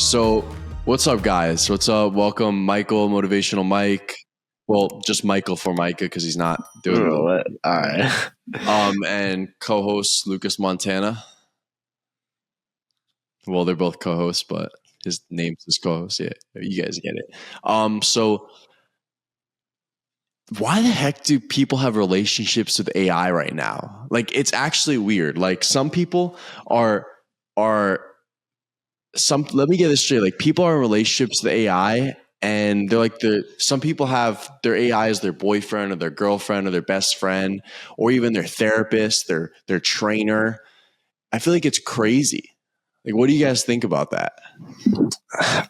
So, what's up, guys? What's up? Welcome, Michael, Motivational Mike. Well, just Michael for Micah because he's not doing What? All right. and co-host Lucas Montana. Well, they're both co-hosts, but his name's his co-host. Yeah, you guys get it. So why the heck do people have relationships with AI right now? Like, it's actually weird. Like, some people are let me get this straight. Like, people are in relationships with AI and they're like some people have their AI as their boyfriend or their girlfriend or their best friend or even their therapist, their trainer. I feel like it's crazy. Like, what do you guys think about that?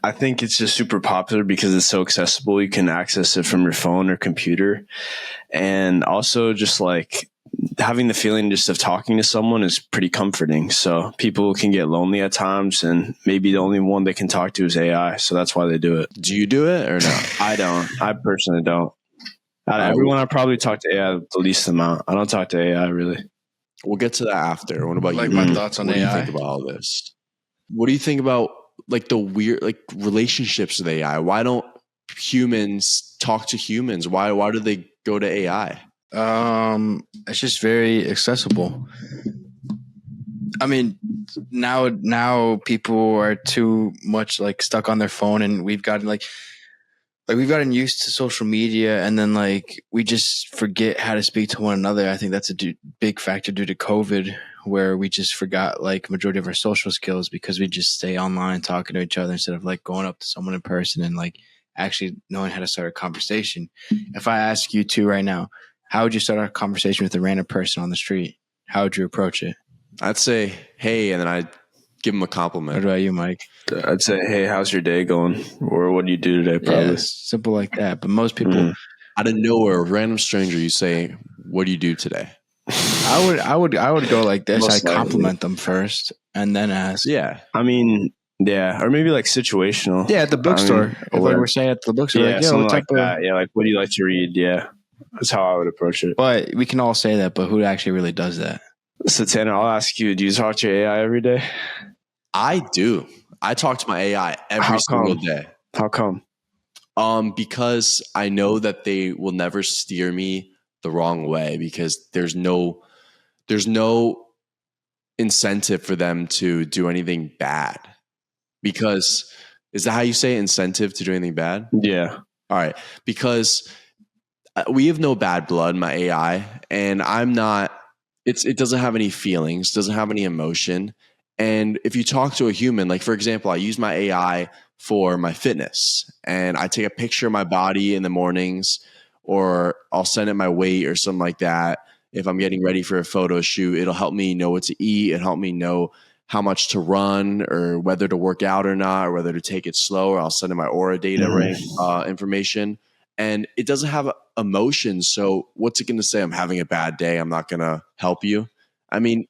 I think it's just super popular because it's so accessible. You can access it from your phone or computer. And also just like having the feeling just of talking to someone is pretty comforting. So people can get lonely at times and maybe the only one they can talk to is AI. So that's why they do it. Do you do it or no? I don't. I personally don't. Out of everyone, I probably talk to AI the least amount. I don't talk to AI really. We'll get to that after. What about Like you? my thoughts on What do you AI? think about all this? What do you think about like the weird like relationships with AI? Why don't humans talk to humans? Why do they go to AI? It's just very accessible. I mean, now people are too much like stuck on their phone, and we've gotten we've gotten used to social media, and then like we just forget how to speak to one another. I think that's a big factor due to COVID, where we just forgot like majority of our social skills because we just stay online talking to each other instead of like going up to someone in person and like actually knowing how to start a conversation. If I ask you two right now, how would you start a conversation with a random person on the street? How would you approach it? I'd say, hey, and then I'd give them a compliment. What about you, Mike? I'd say, hey, how's your day going? Or what do you do today? Probably. Yeah, simple like that. But most people, out of nowhere, a random stranger, you say, what do you do today? I would go like this. Most I compliment them first and then ask. Yeah. I mean, yeah, or maybe like situational. Yeah, at the bookstore. If like we're saying at the bookstore, yeah, like, yo, something what like type of that. Yeah, like what do you like to read? Yeah, that's how I would approach it. But we can all say that, but who actually really does that? So Tanner, I'll ask you: do you talk to your AI every day? I do. I talk to my AI every single day. How come? Because I know that they will never steer me the wrong way because there's no incentive for them to do anything bad. Because is that how you say incentive to do anything bad? Yeah. All right. Because we have no bad blood, my AI, and I'm not. It doesn't have any feelings, doesn't have any emotion. And if you talk to a human, like for example, I use my AI for my fitness and I take a picture of my body in the mornings or I'll send it my weight or something like that. If I'm getting ready for a photo shoot, it'll help me know what to eat. It'll help me know how much to run or whether to work out or not, or whether to take it slow, or I'll send it my Aura data information. And it doesn't have emotions. So what's it going to say? I'm having a bad day. I'm not going to help you. I mean,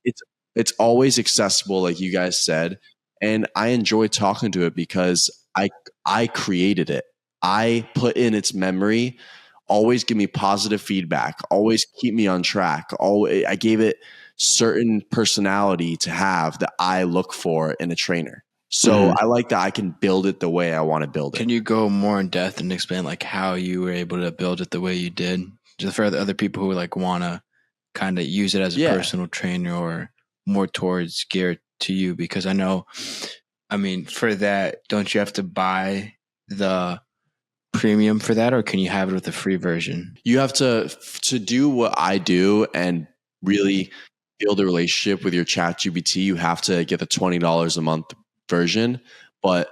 it's always accessible, like you guys said. And I enjoy talking to it because I created it. I put in its memory, always give me positive feedback, always keep me on track. I gave it certain personality to have that I look for in a trainer. So I like that I can build it the way I want to build it. Can you go more in depth and explain like how you were able to build it the way you did? Just for the other people who like want to kind of use it as a personal trainer or more towards geared to you, because I know, I mean, for that, don't you have to buy the premium for that, or can you have it with the free version? You have to do what I do and really build a relationship with your ChatGPT. You have to get the $20 a month version, but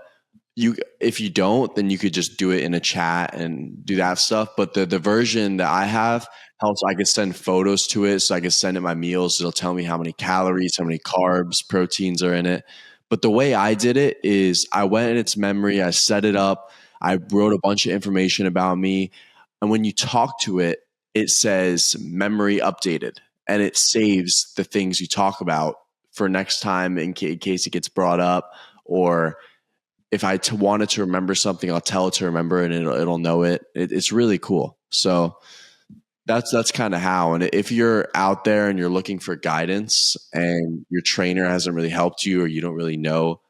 if you don't, then you could just do it in a chat and do that stuff. But the version that I have helps. I could send photos to it, so I could send it my meals. It'll tell me how many calories, how many carbs, proteins are in it. But the way I did it is I went in its memory, I set it up, I wrote a bunch of information about me, and when you talk to it, it says memory updated, and it saves the things you talk about for next time in case it gets brought up, or if I wanted to remember something, I'll tell it to remember and it'll know it. It's really cool. So that's kind of how. And if you're out there and you're looking for guidance and your trainer hasn't really helped you or you don't really know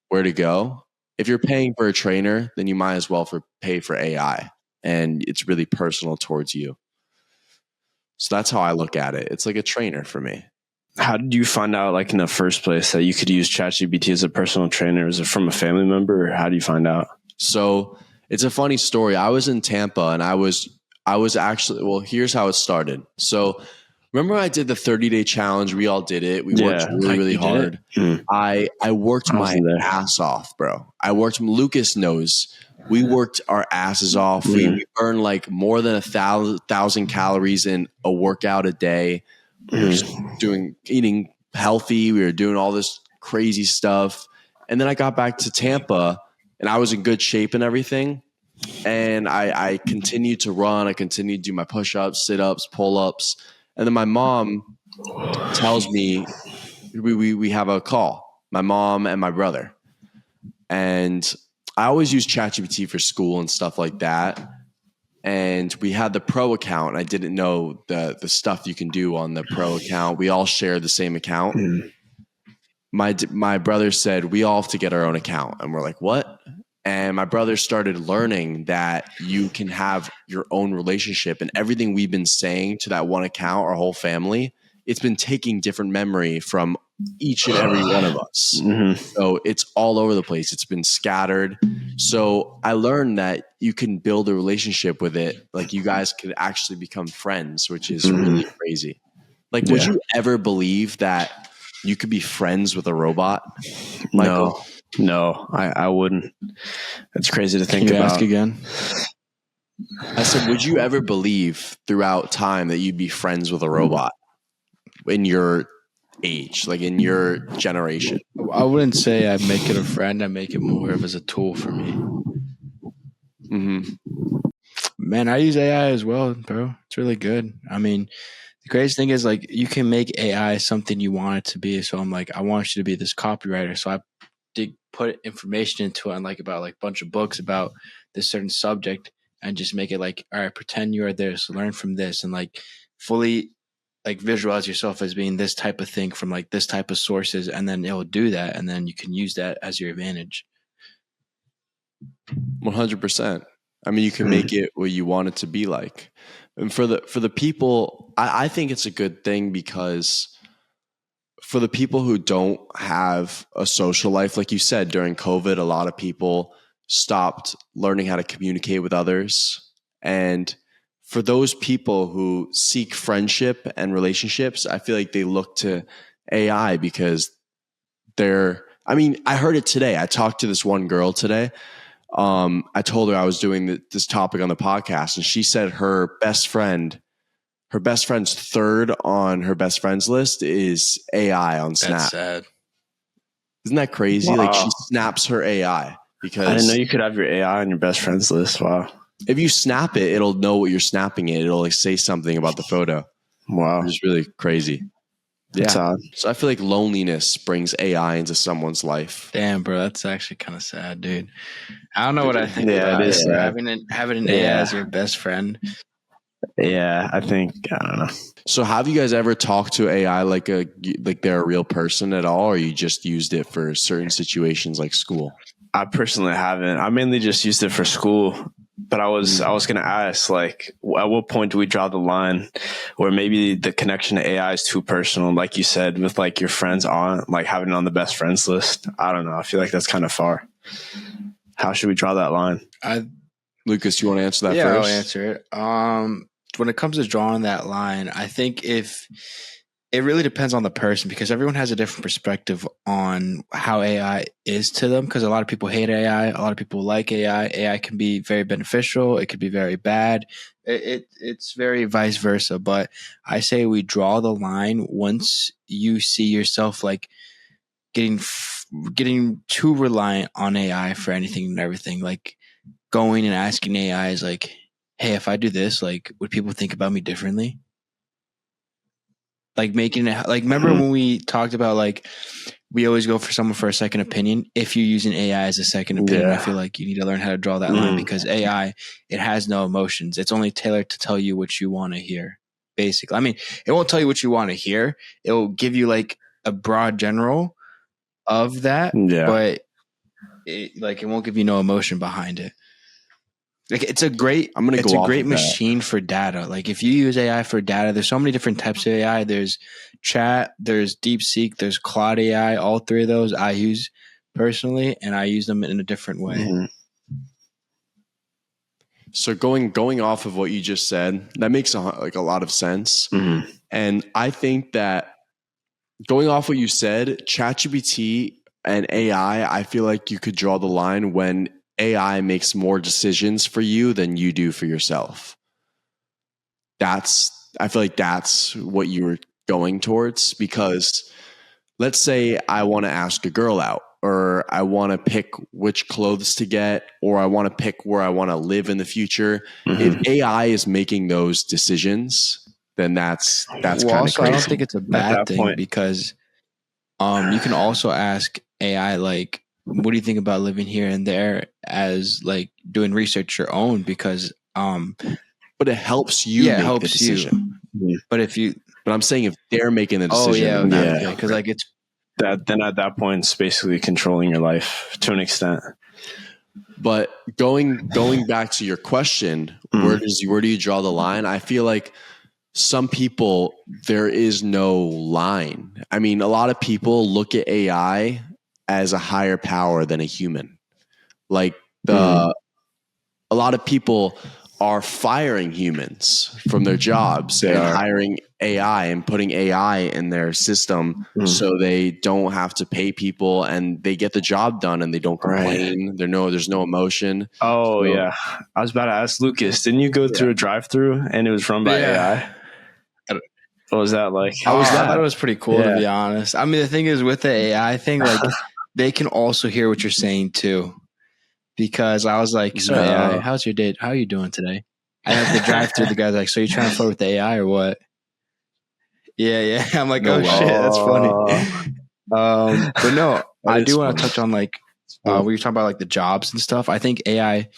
where to go, if you're paying for a trainer, then you might as well pay for AI, and it's really personal towards you. So that's how I look at it. It's like a trainer for me. How did you find out, like in the first place, that you could use ChatGPT as a personal trainer? Is it from a family member, or how do you find out? So it's a funny story. I was in Tampa, and I was actually, well, here's how it started. So remember I did the 30-day challenge. We all did it. We worked really, really hard. I worked my ass off, bro. Lucas knows. We worked our asses off. We burned like more than 1,000 calories in a workout a day. We were just eating healthy. We were doing all this crazy stuff. And then I got back to Tampa, and I was in good shape and everything. And I continued to run. I continued to do my push-ups, sit-ups, pull-ups. And then my mom tells me we have a call, my mom and my brother. And I always use ChatGPT for school and stuff like that. And we had the pro account. And I didn't know the stuff you can do on the pro account. We all share the same account. My brother said, we all have to get our own account. And we're like, what? And my brother started learning that you can have your own relationship, and everything we've been saying to that one account, our whole family, it's been taking different memory from each and every one of us. So it's all over the place. It's been scattered. So I learned that you can build a relationship with it. Like you guys could actually become friends, which is really crazy. Like, would you ever believe that you could be friends with a robot, Michael? No, I wouldn't. It's crazy to think Can you about. ask again? I said, would you ever believe throughout time that you'd be friends with a robot in your age, like in your generation? I wouldn't say I make it a friend. I make it more of as a tool for me. Man, I use AI as well, bro. It's really good. I mean, the craziest thing is like you can make AI something you want it to be. So I'm like, I want you to be this copywriter. So I did put information into it and like about like a bunch of books about this certain subject and just make it like, all right, pretend you are this, learn from this, and like fully like visualize yourself as being this type of thing from like this type of sources, and then it will do that, and then you can use that as your advantage. 100%. I mean, you can make it what you want it to be like. And for the people, I think it's a good thing, because for the people who don't have a social life, like you said, during COVID, a lot of people stopped learning how to communicate with others. And for those people who seek friendship and relationships, I feel like they look to AI because I heard it today. I talked to this one girl today. I told her I was doing this topic on the podcast, and she said her best friend's third on her best friends list is AI on Snap. That's sad. Isn't that crazy? Wow. Like she snaps her AI because I didn't know you could have your AI on your best friends list. Wow. If you snap it, it'll know what you're snapping it. It'll like say something about the photo. Wow. Which is really crazy. That's Yeah. odd. So I feel like loneliness brings AI into someone's life. Damn, bro, that's actually kind of sad, dude. I don't know what I think Yeah, about it is sad. having an AI as your best friend. Yeah, I don't know. So have you guys ever talked to AI like they're a real person at all, or you just used it for certain situations like school? I personally haven't. I mainly just used it for school. But I was going to ask, like, at what point do we draw the line where maybe the connection to AI is too personal? Like you said, with like your friends on, like having it on the best friends list. I don't know. I feel like that's kind of far. How should we draw that line? Lucas, you want to answer that first? Yeah, I'll answer it. When it comes to drawing that line, I think if it really depends on the person, because everyone has a different perspective on how AI is to them. Because a lot of people hate AI, a lot of people like AI. AI can be very beneficial, it could be very bad. It's very vice versa. But I say we draw the line once you see yourself like getting too reliant on AI for anything and everything. Like going and asking AI is like, hey, if I do this, like, would people think about me differently? Like making it like, remember when we talked about like we always go for someone for a second opinion? If you're using AI as a second opinion, I feel like you need to learn how to draw that line, because AI, it has no emotions. It's only tailored to tell you what you want to hear, basically. I mean, it won't tell you what you want to hear. It will give you like a broad general of that, but it won't give you no emotion behind it. Like it's a great machine for data. Like if you use AI for data, there's so many different types of AI. There's chat, there's DeepSeek, there's Claude AI. All three of those I use personally, and I use them in a different way. Mm-hmm. So going off of what you just said, that makes a lot of sense. Mm-hmm. And I think that going off what you said, ChatGPT and AI, I feel like you could draw the line when AI makes more decisions for you than you do for yourself. I feel like that's what you were going towards, because let's say I want to ask a girl out, or I want to pick which clothes to get, or I want to pick where I want to live in the future. Mm-hmm. If AI is making those decisions, then that's kind of crazy. I don't think it's a bad thing point. Because you can also ask AI like, what do you think about living here and there, as like doing research your own, because but it helps you make the decision. But I'm saying if they're making the decision, because like it's that, then at that point it's basically controlling your life to an extent. But going back to your question, where do you draw the line? I feel like some people, there is no line. I mean, a lot of people look at AI as a higher power than a human. Like a lot of people are firing humans from their jobs and hiring AI and putting AI in their system so they don't have to pay people and they get the job done and they don't complain. Right. There's no emotion. Oh, yeah. I was about to ask Lucas, didn't you go through a drive-through and it was run by AI? What was that like? I thought it was pretty cool, to be honest. I mean, the thing is with the AI thing, like they can also hear what you're saying too. Because I was like, so AI, how's your day? How are you doing today? I have to drive through. The guy's like, so you trying to flirt with the AI or what? Yeah. I'm like, shit, that's funny. But no, I do want to touch on like, we were talking about like the jobs and stuff. I think AI,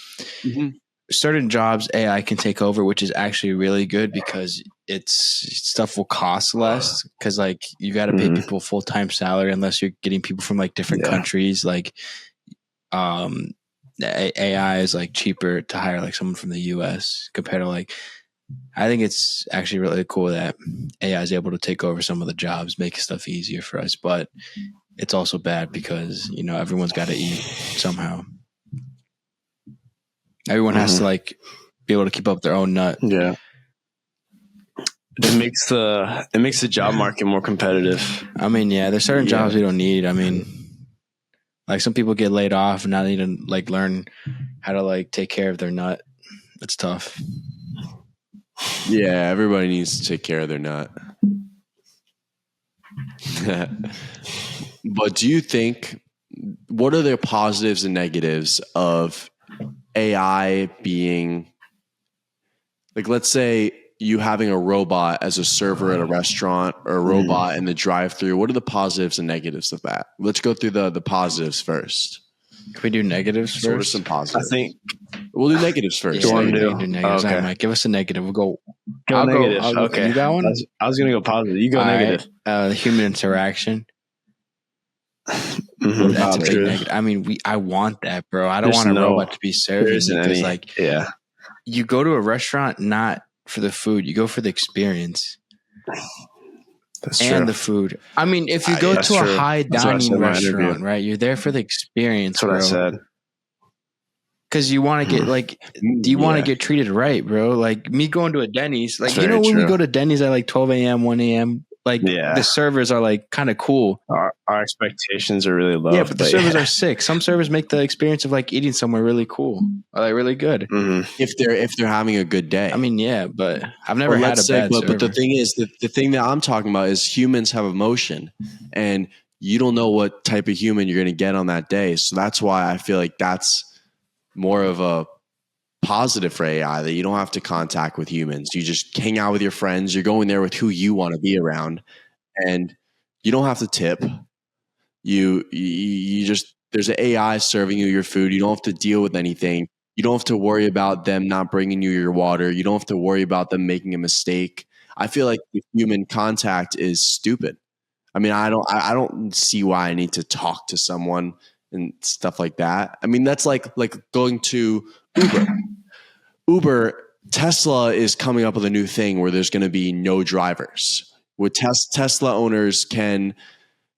certain jobs AI can take over, which is actually really good because stuff will cost less. Because like you got to pay people full-time salary unless you're getting people from like different countries. Like, AI is like cheaper to hire like someone from the US compared to like, I think it's actually really cool that AI is able to take over some of the jobs, make stuff easier for us. But it's also bad because, everyone's got to eat somehow. Everyone has to like be able to keep up their own nut. Yeah. It makes the job market more competitive. I mean, there's certain jobs we don't need. I mean, like some people get laid off and now they need to like learn how to like take care of their nut. It's tough. Yeah, everybody needs to take care of their nut. But do you think, what are the positives and negatives of AI being, like, let's say you having a robot as a server at a restaurant or a robot in the drive-thru? What are the positives and negatives of that? Let's go through the positives first. Can we do negatives first? What are some positives? I think we'll do negatives first. Yeah, we can do negatives. Okay. Mike, give us a negative. We'll go. I'll negative. I'll go. Okay. You got one? I was going to go positive. You go negative. The human interaction. That's a big negative. I mean, I want that, bro. I don't want a robot to be serving me because, like, you go to a restaurant not for the food, you go for the experience. That's and true. The food. I mean, if you go to a high dining restaurant, right, you're there for the experience. That's what I said. Because you want to get like, do you want to get treated right, bro? Like me going to a Denny's, like when we go to Denny's at like 12 a.m., 1 a.m., like the servers are like kind of cool. Our expectations are really low. Yeah, but the servers are sick. Some servers make the experience of like eating somewhere really cool, or like really good. If they're having a good day. I mean, yeah, but I've never had a bad server. But the thing is, the thing that I'm talking about is humans have emotion, and you don't know what type of human you're going to get on that day. So that's why I feel like that's more of a positive for AI, that you don't have to contact with humans. You just hang out with your friends. You're going there with who you want to be around, and you don't have to tip. You just, there's an AI serving you your food. You don't have to deal with anything. You don't have to worry about them not bringing you your water. You don't have to worry about them making a mistake. I feel like the human contact is stupid. I mean, I don't see why I need to talk to someone and stuff like that. I mean, that's like going to Uber. Tesla is coming up with a new thing where there's going to be no drivers. With Tesla owners can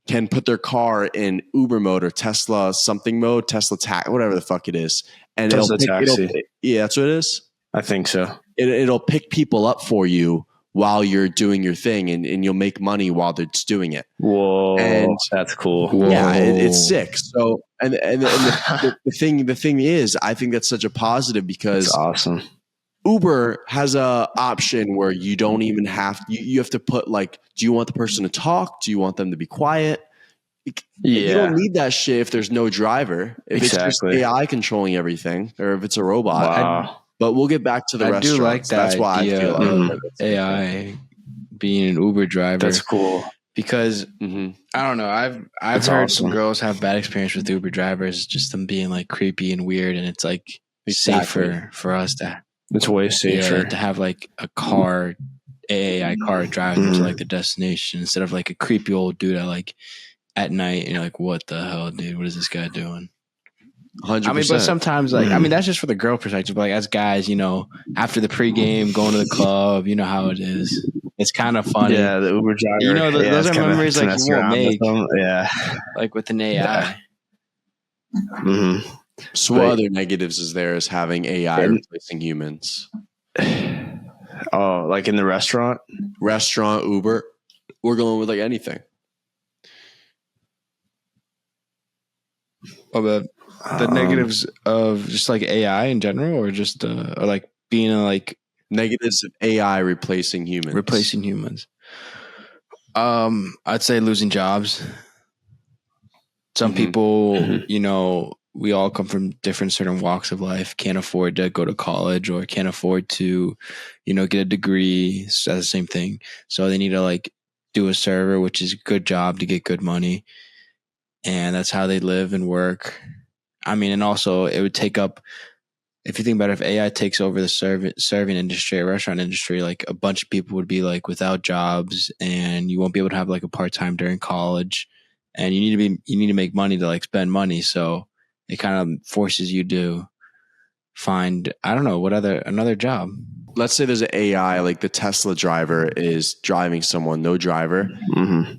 put their car in Uber mode or Tesla something mode, Tesla tax, whatever the fuck it is, and Tesla taxi. Yeah, that's what it is. I think so. It'll pick people up for you while you're doing your thing, and you'll make money while it's doing it. Whoa, and that's cool. Yeah, it's sick. So and the thing is, I think that's such a positive because that's awesome. Uber has a option where you don't even have you have to put like, do you want the person to talk? Do you want them to be quiet? You don't need that shit if there's no driver. If it's just AI controlling everything, or if it's a robot. Wow. But we'll get back to the restaurants. I do like that. That's why I feel like AI being an Uber driver. That's cool. Because I don't know, I've heard some girls have bad experience with Uber drivers, just them being like creepy and weird, and it's like safer for us to. It's way safer to have like a car, AI car driving them to like the destination instead of like a creepy old dude at night, and you're like, what the hell, dude? What is this guy doing? 100%. I mean, but sometimes I mean, that's just for the girl perspective. But like as guys, after the pregame, going to the club, you know how it is. It's kind of funny. Yeah, the Uber driver. Those are memories like you won't make. Yeah, like with an AI. Yeah. So what other negatives is there as having AI replacing humans? Oh, like in the restaurant, Uber. We're going with like anything. Oh, the negatives of just like AI in general, or just or like being like negatives of AI replacing humans. I'd say losing jobs. Some people, we all come from different certain walks of life, can't afford to go to college or can't afford to, get a degree. That's the same thing. So they need to like do a server, which is a good job to get good money. And that's how they live and work. I mean, and also it would take up, if you think about it, if AI takes over the serving industry, restaurant industry, like a bunch of people would be like without jobs, and you won't be able to have like a part-time during college, and you need to make money to like spend money. So it kind of forces you to find, I don't know, another job. Let's say there's an AI, like the Tesla driver is driving someone, no driver,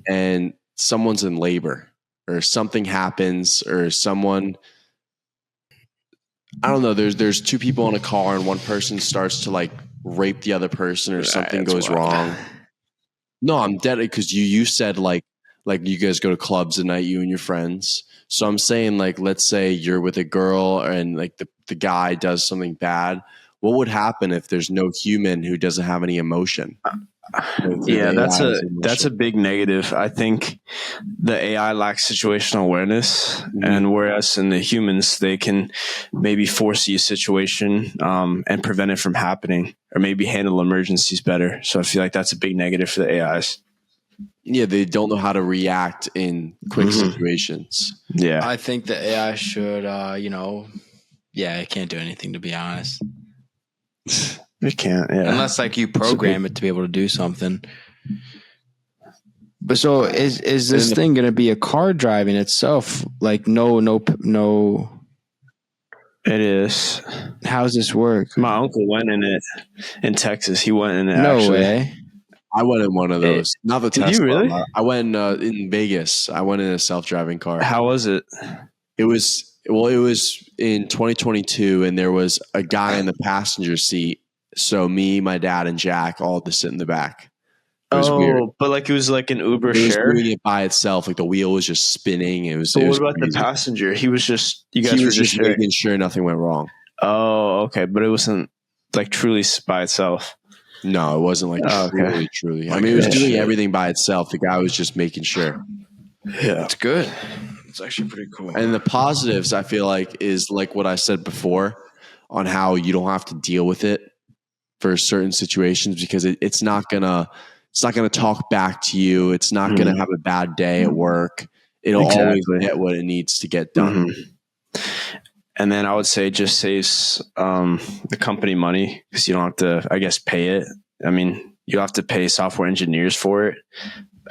and someone's in labor or something happens or someone, I don't know, there's two people in a car and one person starts to like rape the other person or something goes wrong. No, I'm dead, because you said like you guys go to clubs at night, you and your friends. So I'm saying, like, let's say you're with a girl and like the guy does something bad. What would happen if there's no human who doesn't have any emotion? Yeah, that's a big negative. I think the AI lacks situational awareness, and whereas in the humans, they can maybe foresee a situation and prevent it from happening, or maybe handle emergencies better. So I feel like that's a big negative for the AIs. Yeah, they don't know how to react in quick situations. Yeah, I think the AI should, it can't do anything, to be honest. It can't, yeah. Unless like you program it to be able to do something. But so is this thing going to be a car driving itself? Like no. It is. How does this work? My uncle went in it in Texas. He went in it. No actually. way. I went in one of those. Not the Tesla. Did you really? I went in Vegas. I went in a self-driving car. How was it? It was in 2022, and there was a guy in the passenger seat. So me, my dad, and Jack all had to sit in the back. It was weird. But like it was like an Uber It was share. doing it by itself. Like the wheel was just spinning. It was. But it what was about crazy. the passenger? He was just just making sure nothing went wrong. Oh, okay. But it wasn't like truly by itself. No, it wasn't like truly. I mean, it was doing everything by itself. The guy was just making sure. Yeah, it's good. It's actually pretty cool. And the positives, I feel like, is like what I said before on how you don't have to deal with it for certain situations, because it's not gonna talk back to you. It's not gonna have a bad day at work. It'll always get what it needs to get done. And then I would say it just saves the company money, because you don't have to, I guess, pay it. I mean, you have to pay software engineers for it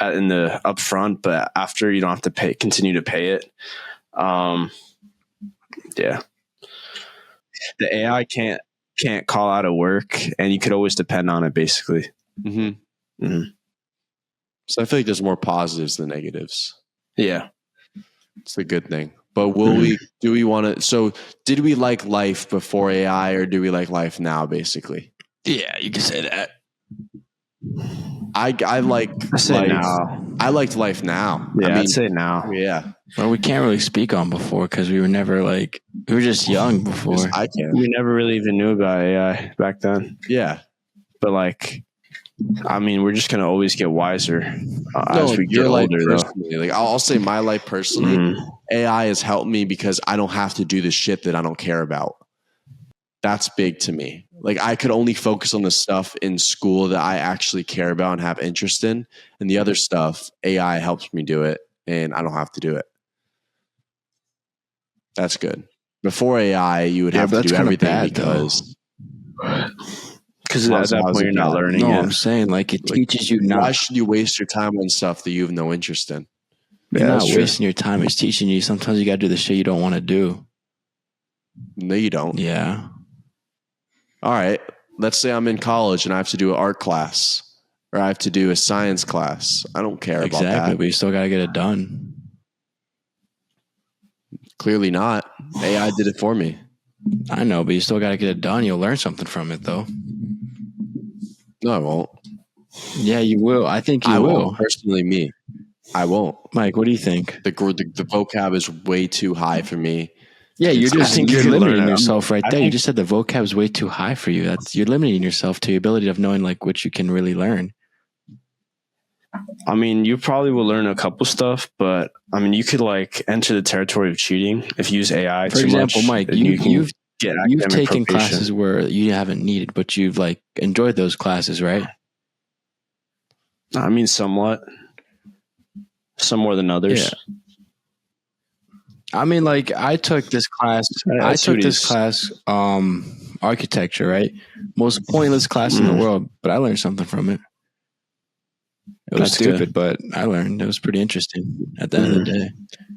in the upfront, but after you don't have to continue to pay it. Yeah, the AI can't call out of work, and you could always depend on it, basically. Mm-hmm. Mm-hmm. So I feel like there's more positives than negatives. Yeah, it's a good thing. But do we want to? So did we like life before AI, or do we like life now? Basically, Yeah, you can say that. I like say life. now. I liked life now. Yeah, I mean, I'd say now. Yeah. Well, we can't really speak on before because we were never like we were just young before. I can. We never really even knew about AI back then. Yeah, but like, I mean, we're just gonna always get wiser as we get older. Though, like I'll say my life personally, AI has helped me because I don't have to do the shit that I don't care about. That's big to me. Like I could only focus on the stuff in school that I actually care about and have interest in, and the other stuff AI helps me do it, and I don't have to do it. That's good. Before AI, you would have to do everything bad, because at that point you're not learning. No, I'm saying like it teaches you not. Why should you waste your time on stuff that you have no interest in? You're not wasting your time. It's teaching you. Sometimes you got to do the shit you don't want to do. No, you don't. Yeah. All right. Let's say I'm in college and I have to do an art class or I have to do a science class. I don't care about that. Exactly, but you still got to get it done. Clearly not. AI did it for me. I know, but you still got to get it done. You'll learn something from it, though. No, I won't. Yeah, you will. I think you will. Won't. Personally, me. I won't. Mike, what do you think? The vocab is way too high for me. Yeah, you're limiting yourself right there. You just said the vocab is way too high for you. You're limiting yourself to your ability of knowing like what you can really learn. I mean, you probably will learn a couple stuff, but I mean, you could like enter the territory of cheating if you use AI. For example, Mike, you've taken probation. Classes where you haven't needed, but you've like enjoyed those classes, right? I mean, somewhat. Some more than others. Yeah. I mean, like I took this class. Architecture, right? Most pointless class in the world, but I learned something from it. It was stupid, but I learned. It was pretty interesting at the end of the day.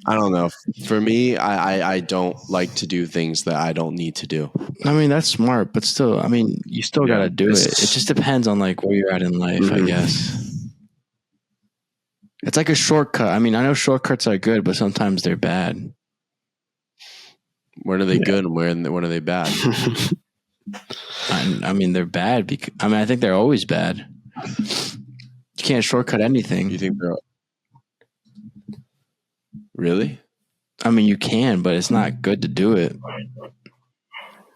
I don't know. For me, I don't like to do things that I don't need to do. I mean, that's smart, but still, I mean, you still got to do it. It just depends on like where you're at in life, I guess. It's like a shortcut. I mean, I know shortcuts are good, but sometimes they're bad. When are they good and when are they bad? I mean, they're bad because I think they're always bad. You can't shortcut anything. You think they're really? I mean, you can, but it's not good to do it.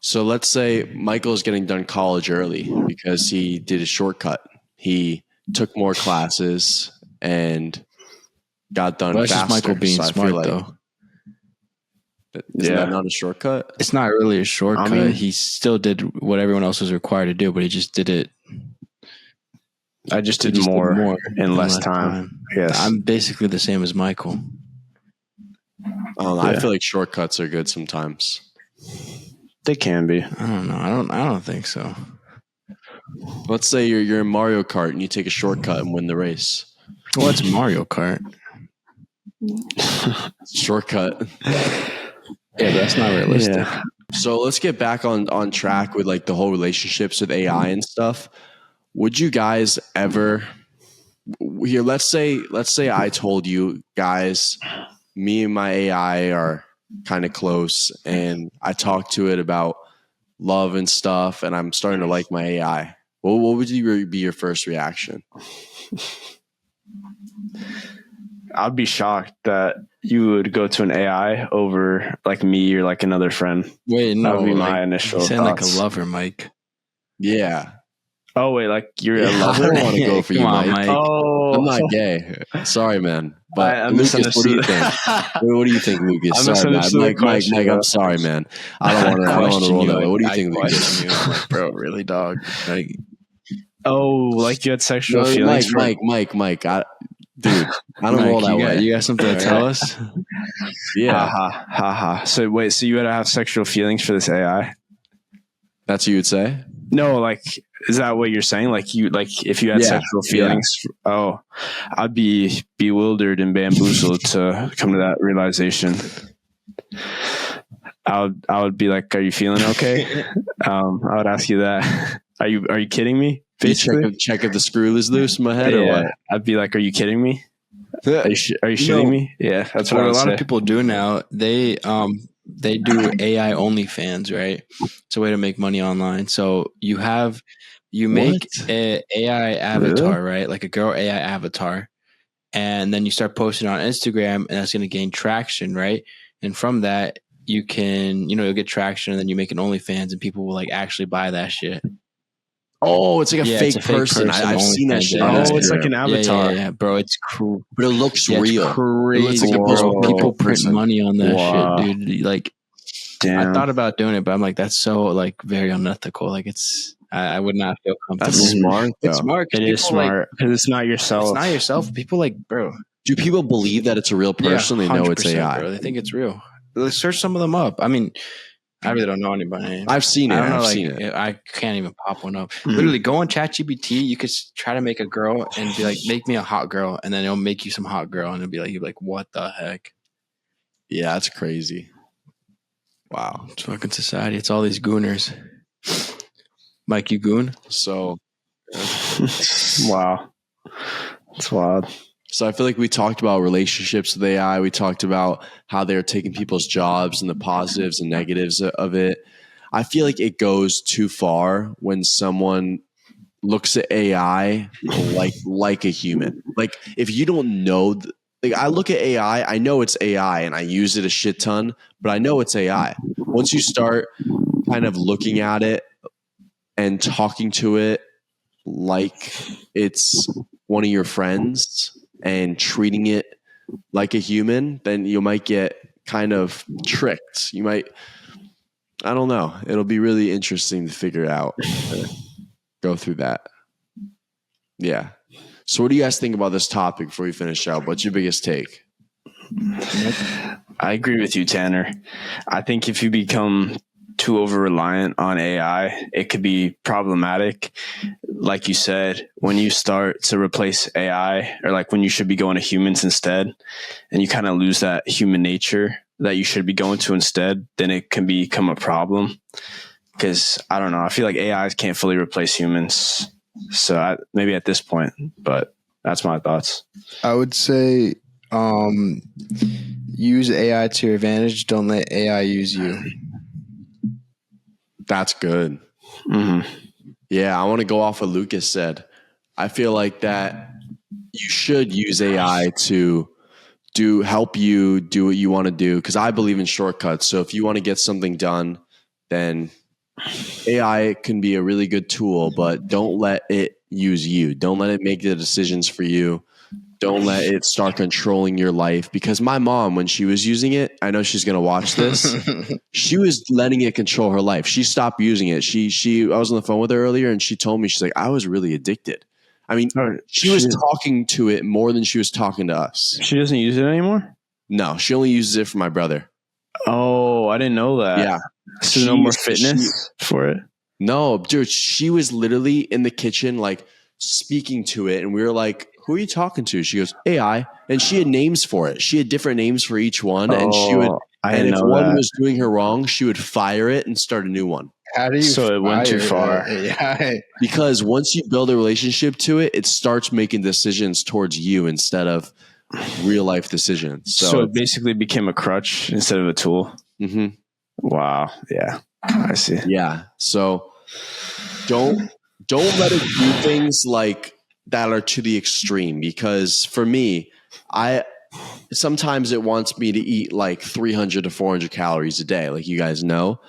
So let's say Michael's getting done college early because he did a shortcut. He took more classes and got done faster. That's just Michael being smart, though. Isn't that not a shortcut? It's not really a shortcut. I mean, he still did what everyone else was required to do, but he just did it. I just did more in less time. Yes. I'm basically the same as Michael. I feel like shortcuts are good sometimes. They can be. I don't know. I don't think so. Let's say you're in Mario Kart and you take a shortcut and win the race. What's Mario Kart? Shortcut. Yeah, that's not realistic. Yeah. So let's get back on track with like the whole relationships with AI and stuff. Would you guys ever here? Let's say I told you guys, me and my AI are kind of close, and I talked to it about love and stuff, and I'm starting to like my AI. What would be your first reaction? I'd be shocked that you would go to an AI over like me or like another friend. Wait, no, that would be my initial thoughts. You sound like a lover, Mike. Yeah. Oh wait, like you're a lover? I don't want to go for you, Mike. Oh, I'm not gay. Sorry, man. But I'm Lucas, what do you think? What do you think, Lucas? Sorry, man. Mike. I'm sorry, man. I don't want to roll that way. What do you think, Lucas? I'm like, bro, really, dog? Like, like you had sexual feelings? Mike. Dude, I don't roll that way. You got something to tell us? Yeah. Ha. So wait, so you would have sexual feelings for this AI? That's what you would say? No, like, is that what you're saying? Like if you had sexual feelings, I'd be bewildered and bamboozled to come to that realization. I would be like, "Are you feeling okay?" I would ask you that. Are you kidding me? You Basically, check if the screw is loose in my head or yeah. what? I'd be like, "Are you kidding me? Are you shitting know, me?" Yeah, that's what What I a would lot say. of people do now, they do AI OnlyFans, right? It's a way to make money online. So you make What? a AI avatar, right? Like a girl AI avatar, and then you start posting on Instagram, and that's going to gain traction, right? And from that, you can, you'll get traction, and then you make an OnlyFans, and people will like actually buy that shit. Oh, it's like a Yeah, fake it's a fake person. person. I've seen that OnlyFans, shit yeah. on Oh, it's Instagram. like an avatar. Yeah, bro. It's cool. But it looks Yeah, it's real. It crazy, looks like a bro. post People print person. money on that Wow. shit, dude. Like, Damn. I thought about doing it, but I'm like, that's so like very unethical. Like, I would not feel comfortable. That's smart, though. It's smart. 'Cause It is people, like, smart because it's not yourself. it's not yourself. People like, bro. Do people believe that it's a real person? They know it's 100%, AI. bro. They think it's real. Let's search some of them up. I mean, I really don't know anybody. I've seen it. I don't know. I've Like, seen it. I can't even pop one up. Mhm. Literally, go on ChatGPT. You could try to make a girl and be like, "Make me a hot girl," and then it'll make you some hot girl, and it'll be like, "You're like, what the heck?" Yeah, that's crazy. Wow. It's fucking society. It's all these gooners. Mike, you goon? So Wow, that's wild. I feel like we talked about relationships with AI. We talked about how they're taking people's jobs and the positives and negatives of it. I feel like it goes too far when someone looks at AI like a human. Like if you don't know, like I look at AI, I know it's AI and I use it a shit ton, but I know it's AI. Once you start kind of looking at it and talking to it like it's one of your friends and treating it like a human, then you might get kind of tricked. You might, I don't know. It'll be really interesting to figure out, go through that. Yeah. So what do you guys think about this topic before we finish up? What's your biggest take? I agree with you, Tanner. I think if you become too over reliant on AI, it could be problematic. Like you said, when you start to replace AI, or like when you should be going to humans instead, and you kind of lose that human nature that you should be going to instead, then it can become a problem. Because I don't know, I feel like AIs can't fully replace humans. So maybe at this point, but that's my thoughts. I would say use AI to your advantage. Don't let AI use you. That's good. Mm-hmm. Yeah, I want to go off what Lucas said. I feel like that you should use AI to help you do what you want to do, because I believe in shortcuts. So if you want to get something done, then AI can be a really good tool, but don't let it use you. Don't let it make the decisions for you. Don't let it start controlling your life. Because my mom, when she was using it, I know she's going to watch this. She was letting it control her life. She stopped using it. I was on the phone with her earlier and she told me, she's like, I was really addicted. I mean, she was talking to it more than she was talking to us. She doesn't use it anymore? No, she only uses it for my brother. Oh, I didn't know that. Yeah. So no more fitness for it? No, dude, she was literally in the kitchen, like speaking to it. And we were like, who are you talking to? She goes, AI. And she had names for it. She had different names for each one. And she would, and if one was doing her wrong, she would fire it and start a new one. How do you So it went too far. Yeah. Because once you build a relationship to it, it starts making decisions towards you instead of real life decisions. So it basically became a crutch instead of a tool. Mm-hmm. Wow. Yeah. I see. Yeah. So don't let it do things like that are to the extreme, because for me, sometimes it wants me to eat like 300 to 400 calories a day, like you guys know.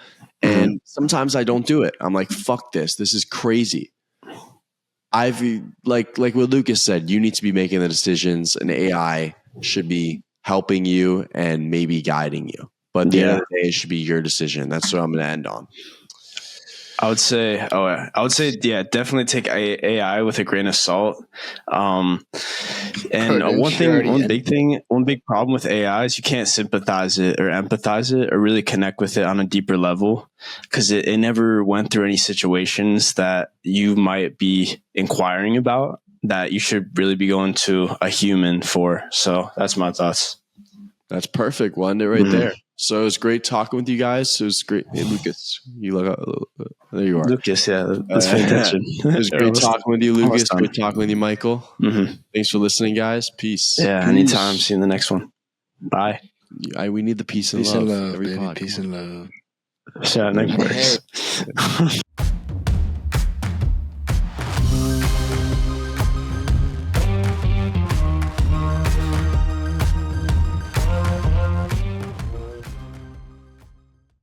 And sometimes I don't do it. I'm like, fuck this. This is crazy. I've like what Lucas said, you need to be making the decisions, and AI should be helping you and maybe guiding you. But at the end of the day, it should be your decision. That's what I'm going to end on. I would say, yeah, definitely take AI with a grain of salt. And one big problem with AI is you can't sympathize it or empathize it or really connect with it on a deeper level, because it never went through any situations that you might be inquiring about that you should really be going to a human for. So that's my thoughts. That's perfect. We'll end it right there. So it was great talking with you guys. It was great. Hey, Lucas, you look. There you are. Lucas, yeah, let's pay attention. It was great talking with you, Lucas. almost done. Great talking with you, Michael. Mm-hmm. Thanks for listening, guys. Peace. Yeah, Peace. anytime. See you in the next one. Bye. We need the peace and Peace love. and love, Every baby. pod. Peace Come on. and love. Yeah, next works.